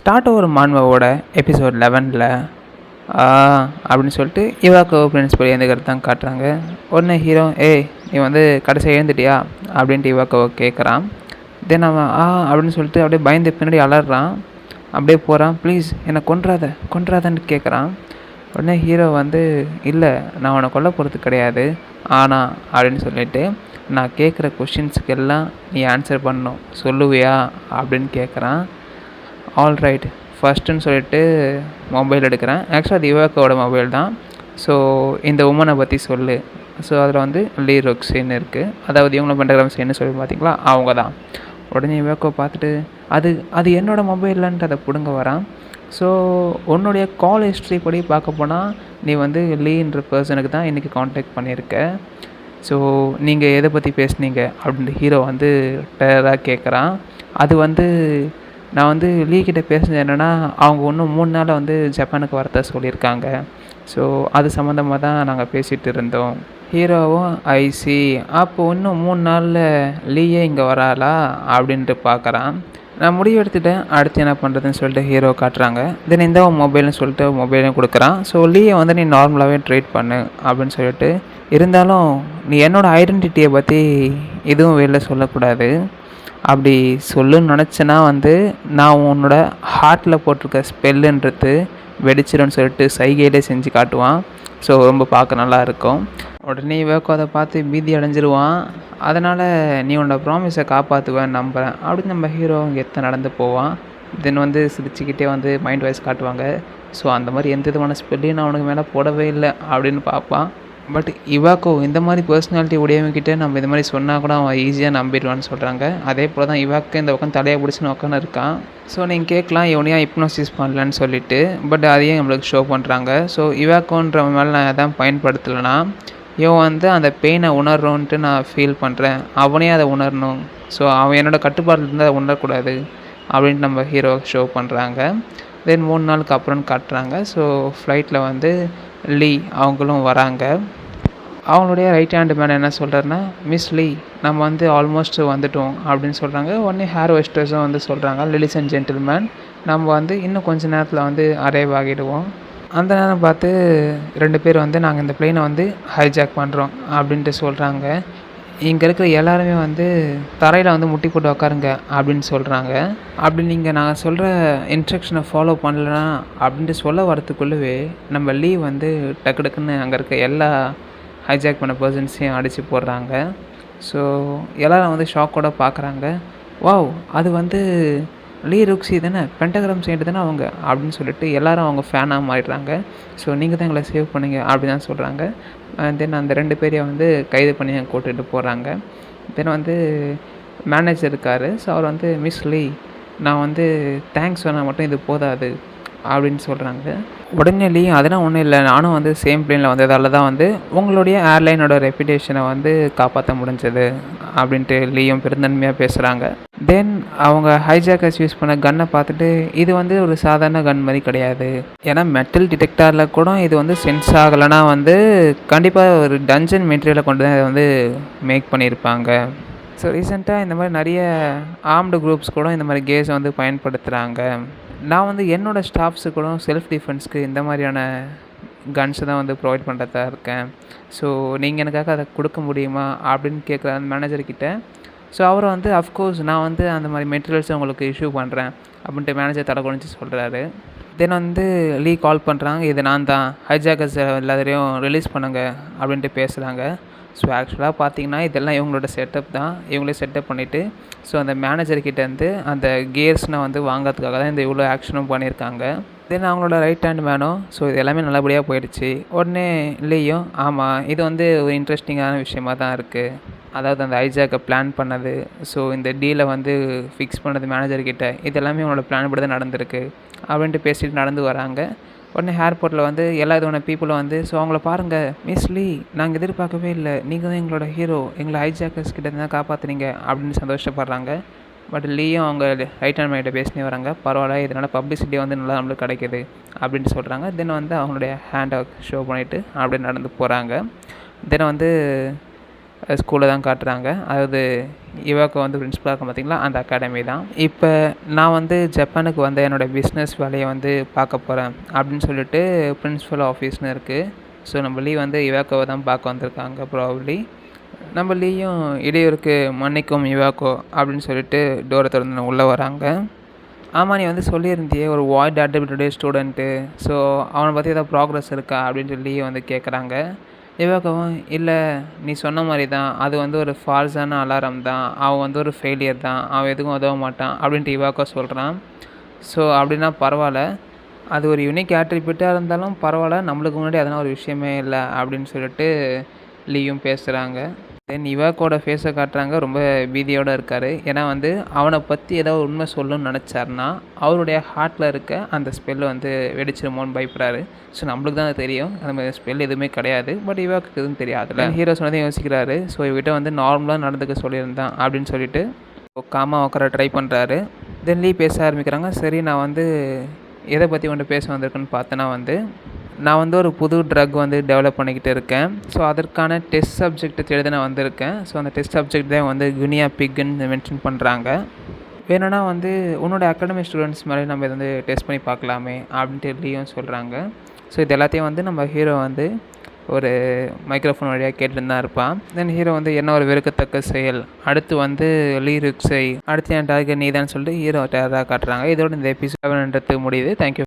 Start over மான்வாவோட episode 11ல் அப்படின்னு சொல்லிட்டு இவாக்கோ principal எழுந்துக்கிறது தான் காட்டுறாங்க. உடனே ஹீரோ நீ வந்து கடைசியாக எழுந்துட்டியா அப்படின்ட்டு இவாக்கோவை கேட்குறான். தென் அவன் அப்படின்னு சொல்லிட்டு அப்படியே பயந்து பின்னாடி அலறான். அப்படியே போகிறான். ப்ளீஸ் என்னை கொன்றாதன்னு கேட்குறான். உடனே ஹீரோ வந்து இல்லை நான் உன்னை கொல்ல போகிறது கிடையாது, ஆனால் அப்படின்னு சொல்லிட்டு நான் கேட்குற கொஷின்ஸுக்கு எல்லாம் நீ ஆன்சர் பண்ணணும், சொல்லுவியா அப்படின்னு கேட்குறான். ஆல்ரைட் ஃபஸ்ட்டுன்னு சொல்லிட்டு மொபைல் எடுக்கிறேன். ஆக்சுவலாக அது இவாக்கோட மொபைல் தான். ஸோ இந்த உமனை பற்றி சொல்லு. ஸோ அதில் வந்து லீ ரொக்ஸின்னு இருக்குது, அதாவது இவங்களும் பென்டகிராம் சைன்னு சொல்லி பார்த்தீங்களா, அவங்க தான். உடனே இவாக்கோ பார்த்துட்டு அது என்னோடய மொபைல்லன்ட்டு அதை பிடுங்க வரான். ஸோ உன்னுடைய கால் ஹிஸ்ட்ரி படி பார்க்க போனால் நீ வந்து லீன்ற பர்சனுக்கு தான் இன்றைக்கி காண்டாக்ட் பண்ணியிருக்க. ஸோ நீங்கள் எதை பற்றி பேசுனீங்க அப்படின்ட்டு ஹீரோ வந்து டெரராக கேட்குறான். அது வந்து நான் வந்து லீ கிட்ட பேசுனது என்னென்னா, அவங்க இன்னும் 3 நாளில் வந்து ஜப்பானுக்கு வரத சொல்லியிருக்காங்க. ஸோ அது சம்மந்தமாக தான் நாங்கள் பேசிகிட்டு இருந்தோம். ஹீரோவும் ஐசி அப்போ இன்னும் 3 நாளில் லீயே இங்கே வராளா அப்படின்ட்டு பார்க்குறான். நான் முடிவு எடுத்துட்டேன், அடுத்து என்ன பண்ணுறதுன்னு சொல்லிட்டு ஹீரோ காட்டுறாங்க. தென் இந்த மொபைல்னு சொல்லிட்டு மொபைலையும் கொடுக்குறான். ஸோ லீயை வந்து நீ நார்மலாகவே ட்ரீட் பண்ணு அப்படின்னு சொல்லிட்டு, இருந்தாலும் நீ என்னோடய ஐடென்டிட்டியை பற்றி எதுவும் வெளில சொல்லக்கூடாது. அப்படி சொல்லுன்னு நினச்சேன்னா வந்து நான் உன்னோட ஹார்ட்டில் போட்டிருக்க ஸ்பெல்லுன்றது வெடிச்சிடும்னு சொல்லிட்டு சைகையிலே செஞ்சு காட்டுவான். ஸோ ரொம்ப பார்க்க நல்லா இருக்கும். உடனே இவாக்கோ அதை பார்த்து பீதி அடைஞ்சிருவான். அதனால் நீ உன்னோட ப்ராமிஸை காப்பாற்றுவேன்னு நம்புகிறேன் அப்படின்னு நம்ம ஹீரோ எத்த நடந்து போவான். தென் வந்து சிரிச்சுக்கிட்டே வந்து மைண்ட் வாய்ஸ் காட்டுவாங்க. ஸோ அந்த மாதிரி எந்த விதமான ஸ்பெல்லையும் நான் அவனுக்கு மேலே போடவே இல்லை அப்படின்னு பார்ப்பான். பட் இவாக்கோ இந்த மாதிரி பர்சனாலிட்டி உடையவங்கிட்ட நம்ம இந்த மாதிரி சொன்னால் கூட அவன் ஈஸியாக நம்பிடுவான்னு சொல்கிறாங்க. அதே போல் தான் இவாக்கோ இந்த பக்கம் தலையை பிடிச்சின்னு உட்காந்து இருக்கான். ஸோ நீங்கள் கேட்கலாம் இவனையா ஹிப்னோசிஸ் பண்ணலன்னு சொல்லிட்டு, பட் அதையும் நம்மளுக்கு ஷோ பண்ணுறாங்க. ஸோ இவாக்கோன்ற மேலே நான் எதாவது பயன்படுத்தலைன்னா இவன் வந்து அந்த பெயினை உணர்றோன்ட்டு நான் ஃபீல் பண்ணுறேன், அவனே அதை உணரணும். ஸோ அவன் என்னோடய கட்டுப்பாட்டில் இருந்தால் அதை உணரக்கூடாது அப்படின்ட்டு நம்ம ஹீரோ ஷோ பண்ணுறாங்க. தென் 3 நாளுக்கு அப்புறம் காட்டுறாங்க. ஸோ ஃப்ளைட்டில் வந்து லீ அவங்களும் வராங்க. அவங்களுடைய ரைட் ஹேண்டு மேன் என்ன சொல்கிறாருன்னா, மிஸ் லீ நம்ம வந்து ஆல்மோஸ்ட் வந்துட்டோம் அப்படின்னு சொல்கிறாங்க. உடனே ஹேர் வெஸ்டர்ஸும் வந்து சொல்கிறாங்க, லேடிஸ் அண்ட் ஜென்டில்மேன் நம்ம வந்து இன்னும் கொஞ்சம் நேரத்தில் வந்து அரைவ் ஆகிடுவோம். அந்த நேரம் பார்த்து 2 பேர் வந்து நாங்கள் இந்த பிளேனை வந்து ஹைஜாக் பண்ணுறோம் அப்படின்ட்டு சொல்கிறாங்க. இங்கே இருக்கிற எல்லாருமே வந்து தரையில் வந்து முட்டி போட்டு உக்காருங்க அப்படின்னு சொல்கிறாங்க. அப்படி நீங்கள் நான் சொல்கிற இன்ஸ்ட்ரக்ஷனை ஃபாலோ பண்ணலனா அப்படின்ட்டு சொல்ல வரத்துக்குள்ளவே நம்ம லீ வந்து டக்கு டக்குன்னு அங்கே இருக்க எல்லா ஹைஜாக் பண்ண பர்சன்ஸையும் அடித்து போடுறாங்க. ஸோ எல்லோரும் வந்து ஷாக்கோட பார்க்குறாங்க. வாவ் அது வந்து லீ ரொக்ஸி தானே, பென்டகிராம் சைடு தானே அவங்க அப்படின்னு சொல்லிட்டு எல்லோரும் அவங்க ஃபேனாக மாறிடுறாங்க. ஸோ நீங்கள் தான் எங்களை சேவ் பண்ணுங்க அப்படி தான் சொல்கிறாங்க. தென் அந்த 2 பேரையும் வந்து கைது பண்ணி கூட்டிகிட்டு போகிறாங்க. தென் வந்து மேனேஜர் இருக்கார். ஸோ அவர் வந்து மிஸ் லீ நான் வந்து தேங்க்ஸ் சொன்னால் மட்டும் இது போதாது அப்படின்னு சொல்கிறாங்க. உடனே லீ அதெல்லாம் ஒன்றும் இல்லை, நானும் வந்து சேம் பிளேனில் வந்ததால தான் வந்து உங்களுடைய ஏர்லைனோட ரெப்யூட்டேஷனை வந்து காப்பாற்ற முடிஞ்சது அப்படின்ட்டு லீயும் பெருந்தன்மையாக பேசுகிறாங்க. தென் அவங்க ஹைஜாக்கர்ஸ் யூஸ் பண்ண கன்னை பார்த்துட்டு இது வந்து ஒரு சாதாரண கன் மாதிரி கிடையாது, ஏன்னா மெட்டல் டிடெக்டரில் கூட இது வந்து சென்ஸ் ஆகலைன்னா வந்து கண்டிப்பாக ஒரு டஞ்சன் மெட்டீரியலை கொண்டு தான் இதை வந்து மேக் பண்ணியிருப்பாங்க. ஸோ ரீசெண்டாக இந்த மாதிரி நிறைய ஆர்ம்டு குரூப்ஸ் கூட இந்த மாதிரி கேஸை வந்து பயன்படுத்துகிறாங்க. நான் வந்து என்னோடய ஸ்டாஃப்ஸு கூட செல்ஃப் டிஃபென்ஸ்க்கு இந்த மாதிரியான கன்ஸை தான் வந்து ப்ரொவைட் பண்ணுறதா இருக்கேன். ஸோ நீங்கள் எனக்காக அதை கொடுக்க முடியுமா அப்படின்னு கேட்குற அந்த மேனேஜர்கிட்ட. ஸோ அவர் வந்து அஃப்கோர்ஸ் நான் வந்து அந்த மாதிரி மெட்டீரியல்ஸை உங்களுக்கு இஷ்யூ பண்ணுறேன் அப்படின்ட்டு மேனேஜர் தலை குனிஞ்சு சொல்கிறாரு. தென் வந்து லீ கால் பண்ணுறாங்க, இது நான் தான் ஹைஜாக்கர்ஸ் எல்லாத்தையும் ரிலீஸ் பண்ணுங்க அப்படின்ட்டு பேசுகிறாங்க. ஸோ ஆக்சுவலாக பார்த்தீங்கன்னா இதெல்லாம் இவங்களோட செட்டப் தான், இவங்களே செட்டப் பண்ணிவிட்டு ஸோ அந்த மேனேஜர்கிட்டேருந்து அந்த கியர்ஸ்னால் வந்து வாங்கிறதுக்காக தான் இந்த இவ்வளோ ஆக்ஷனும் பண்ணியிருக்காங்க. தென் அவங்களோட ரைட் ஹேண்ட் மேனும் ஸோ இது எல்லாமே நல்லபடியாக போயிடுச்சு. உடனே லீயும் ஆமாம் இது வந்து ஒரு இன்ட்ரெஸ்டிங்கான விஷயமாக தான் இருக்குது, அதாவது அந்த ஹைஜாக்கை பிளான் பண்ணது, ஸோ இந்த டீலை வந்து ஃபிக்ஸ் பண்ணது மேனேஜர்கிட்ட, இது எல்லாமே அவங்களோட பிளான் படி தான் நடந்திருக்கு அப்படின்ட்டு பேசிட்டு நடந்து வராங்க. உடனே ஏர்போர்ட்டில் வந்து எல்லா விதமான பீப்புளும் வந்து ஸோ அவங்கள பாருங்கள் மிஸ் லீ நாங்கள் எதிர்பார்க்கவே இல்லை, நீங்கள் தான் எங்களோட ஹீரோ, எங்களை ஹைஜாக்கர்ஸ் கிட்ட தான் காப்பாற்றுனீங்க அப்படின்னு சந்தோஷப்படுறாங்க. பட் லீயும் அவங்க ரைட் ஹேண்ட் மேன்கிட்ட பேசினே வராங்க, பரவாயில்ல இதனால் பப்ளிசிட்டி வந்து நல்லா நம்மளுக்கு கிடைக்கிது அப்படின்ட்டு சொல்கிறாங்க. தென் வந்து அவங்களுடைய ஹேண்டை ஷோ பண்ணிவிட்டு அப்படியே நடந்து போகிறாங்க. தென் வந்து ஸ்கூலில் தான் காட்டுறாங்க. அதாவது இவாக்கோ வந்து பிரின்சிபலாக இருக்கும் பார்த்தீங்களா, அந்த அகாடமி தான். இப்போ நான் வந்து ஜப்பானுக்கு வந்து என்னோடய பிஸ்னஸ் வேலையை வந்து பார்க்க போகிறேன் அப்படின்னு சொல்லிட்டு பிரின்சிபல் ஆஃபீஸ்னு இருக்குது. ஸோ நம்ம லீ வந்து இவாக்கோவை தான் பார்க்க வந்திருக்காங்க ப்ராபப்ளி. நம்ம லீயும் இடையூறுக்கு மன்னிக்கும் இவாக்கோ அப்படின்னு சொல்லிட்டு டோரை திறந்து உள்ளே வராங்க. ஆமாம், நீ வந்து சொல்லியிருந்தியே ஒரு வாய்ட் அட்ரிபியூட்டட் ஸ்டூடெண்ட்டு, ஸோ அவனை பற்றி ஏதாவது ப்ராக்ரஸ் இருக்கா அப்படின்னு சொல்லி வந்து கேட்குறாங்க. இவாகவும் இல்லை, நீ சொன்ன மாதிரி தான், அது வந்து ஒரு ஃபால்ஸான அலாரம் தான், அவன் வந்து ஒரு ஃபெயிலியர் தான், அவன் எதுக்கும் உதவ மாட்டான் அப்படின்ட்டு இவாக்கோ சொல்கிறான். ஸோ அப்படின்னா பரவாயில்ல, அது ஒரு யூனிக் ஆட்ரிபியூட்டாக இருந்தாலும் பரவாயில்ல, நம்மளுக்கு முன்னாடி அதெல்லாம் ஒரு விஷயமே இல்லை அப்படின்னு சொல்லிட்டு லீயும் பேசுகிறாங்க. தென் இவாக்கோட ஃபேஸை காட்டுறாங்க, ரொம்ப பீதியோடு இருக்கார். ஏன்னா வந்து அவனை பற்றி ஏதாவது உண்மை சொல்லணும்னு நினச்சாருன்னா அவருடைய ஹார்ட்டில் இருக்க அந்த ஸ்பெல் வந்து வெடிச்சிருமோன்னு பயப்படுறாரு. ஸோ நம்மளுக்கு தான் அது தெரியும், அந்த ஸ்பெல் எதுவுமே கிடையாது. பட் இவாக்கு எதுவும் தெரியாதுல்ல. ஹீரோ சொன்னதையும் யோசிக்கிறாரு. ஸோ இவகிட்ட வந்து நார்மலாக நடந்துக்க சொல்லியிருந்தான் அப்படின்னு சொல்லிட்டு காமாக உட்கார ட்ரை பண்ணுறாரு. தென் லீ பேச ஆரம்பிக்கிறாங்க. சரி, நான் வந்து எதை பற்றி ஒன்று பேச வந்திருக்குன்னு பார்த்தேன்னா வந்து நான் வந்து ஒரு புது ட்ரக் வந்து டெவலப் பண்ணிக்கிட்டு இருக்கேன். ஸோ அதற்கான டெஸ்ட் சப்ஜெக்ட் தேடி நான் வந்திருக்கேன். ஸோ அந்த டெஸ்ட் சப்ஜெக்ட் தான் வந்து குனியா பிக்குன்னு மென்ஷன் பண்ணுறாங்க. வேணும்னா வந்து உன்னோட அகாடமிக் ஸ்டூடெண்ட்ஸ் மேலே நம்ம இதை வந்து டெஸ்ட் பண்ணி பார்க்கலாமே அப்படின்ட்டு லீயும் சொல்கிறாங்க. ஸோ இது எல்லாத்தையும் வந்து நம்ம ஹீரோ வந்து ஒரு மைக்ரோஃபோன் வழியாக கேட்டுட்டு தான் இருப்பான். தென் ஹீரோ வந்து என்ன ஒரு வெறுக்கத்தக்க செயல், அடுத்து வந்து லீ ருக்ஸை, அடுத்து என் டார்கெட் நீ தான் சொல்லிட்டு ஹீரோ டேரராக காட்டுறாங்க. இதோட இந்த எபிசோட் முடியுது. தேங்க்யூ.